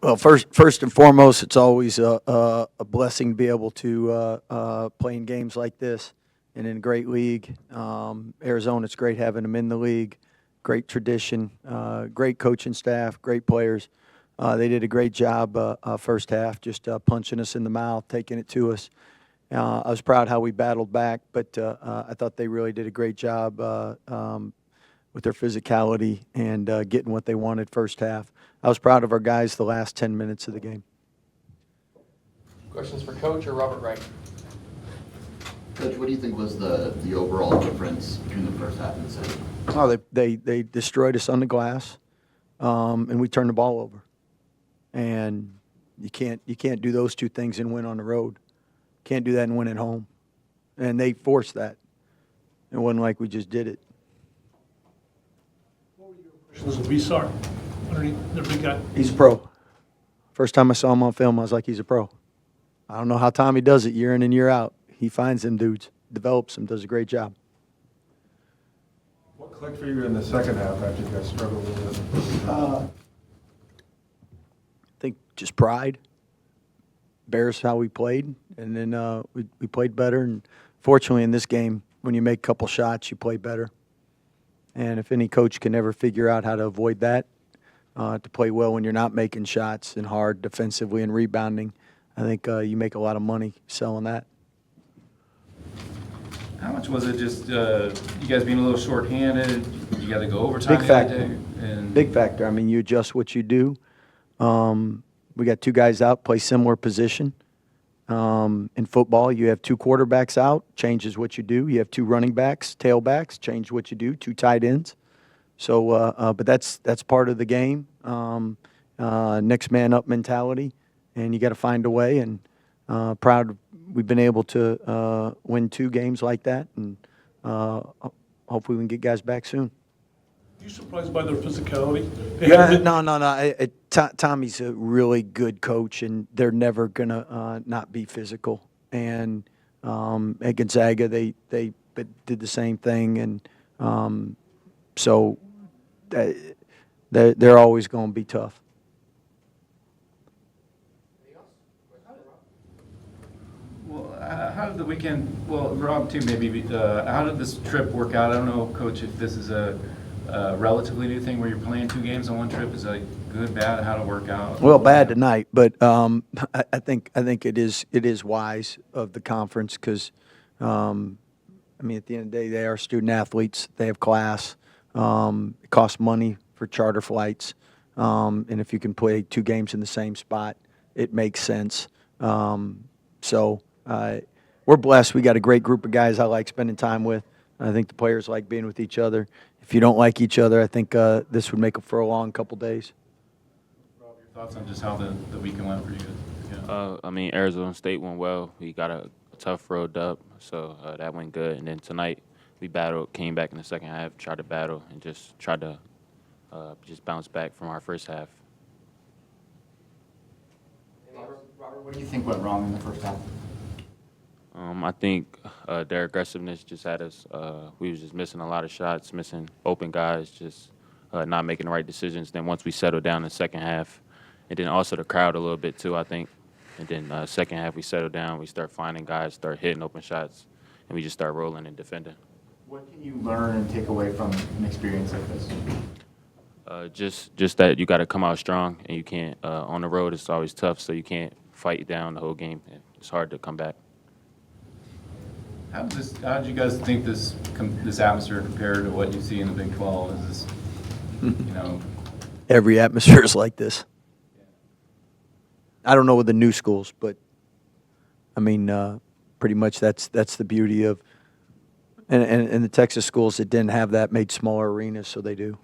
Well, first and foremost, it's always a blessing to be able to play in games like this and in a great league. Arizona, it's great having them in the league. Great tradition, great coaching staff, great players. They did a great job first half, just punching us in the mouth, taking it to us. I was proud how we battled back, but I thought they really did a great job with their physicality and getting what they wanted first half. I was proud of our guys the last 10 minutes of the game. Questions for Coach or Robert Wright? Coach, what do you think was the overall difference between the first half and the second? Oh, they destroyed us on the glass, and we turned the ball over. And you can't do those two things and win on the road. Can't do that and win at home. And they forced that. It wasn't like we just did it. What were your impressions of Visar underneath their big guy? He's a pro. First time I saw him on film, I was like, he's a pro. I don't know how Tommy does it year in and year out. He finds them dudes, develops them, does a great job. What clicked for you in the second half after you guys struggled with it? I think just pride. Bears how we played, and then we played better. And fortunately, in this game, when you make a couple shots, you play better. And if any coach can ever figure out how to avoid that, to play well when you're not making shots and hard defensively and rebounding, I think you make a lot of money selling that. How much was it just you guys being a little short-handed? You got to go overtime Big the other factor. day? And Big factor. I mean, you adjust what you do. We got two guys out, play similar position. In football, you have two quarterbacks out, changes what you do. You have two running backs, tailbacks, change what you do, two tight ends. So, but that's part of the game. Next man up mentality, and you got to find a way. And proud we've been able to win two games like that, and hopefully we can get guys back soon. Are you surprised by their physicality? No. Tommy's a really good coach, and they're never gonna not be physical. And at Gonzaga, they did the same thing, and so they're always going to be tough. well, how did the weekend? Well, Rob too, maybe. How did this trip work out? I don't know, Coach, if this is a relatively new thing where you're playing two games on one trip. Is it good, bad? How to work out? Well, bad tonight, but I think it is wise of the conference because I mean, at the end of the day, they are student athletes. They have class. It costs money for charter flights, and if you can play two games in the same spot, it makes sense. So we're blessed. We got a great group of guys I like spending time with. I think the players like being with each other. If you don't like each other, I think this would make it for a long couple days. Rob, your thoughts on just how the weekend went for you guys? Yeah. I mean, Arizona State went well. We got a tough road up, so that went good. And then tonight we battled, came back in the second half, tried to battle, and just tried to just bounce back from our first half. Robert, what do you think went wrong in the first half? I think their aggressiveness just had us. We was just missing a lot of shots, missing open guys, just not making the right decisions. Then once we settled down in the second half, and then also the crowd a little bit too, I think. And then second half we settled down. We start finding guys, start hitting open shots, and we just start rolling and defending. What can you learn and take away from an experience like this? Just that you got to come out strong, and you can't. On the road, it's always tough, so you can't fight down the whole game. It's hard to come back. How did you guys think this atmosphere compared to what you see in the Big 12? Is this, Every atmosphere is like this. I don't know with the new schools, but I mean, pretty much that's the beauty of, and the Texas schools that didn't have that made smaller arenas, so they do.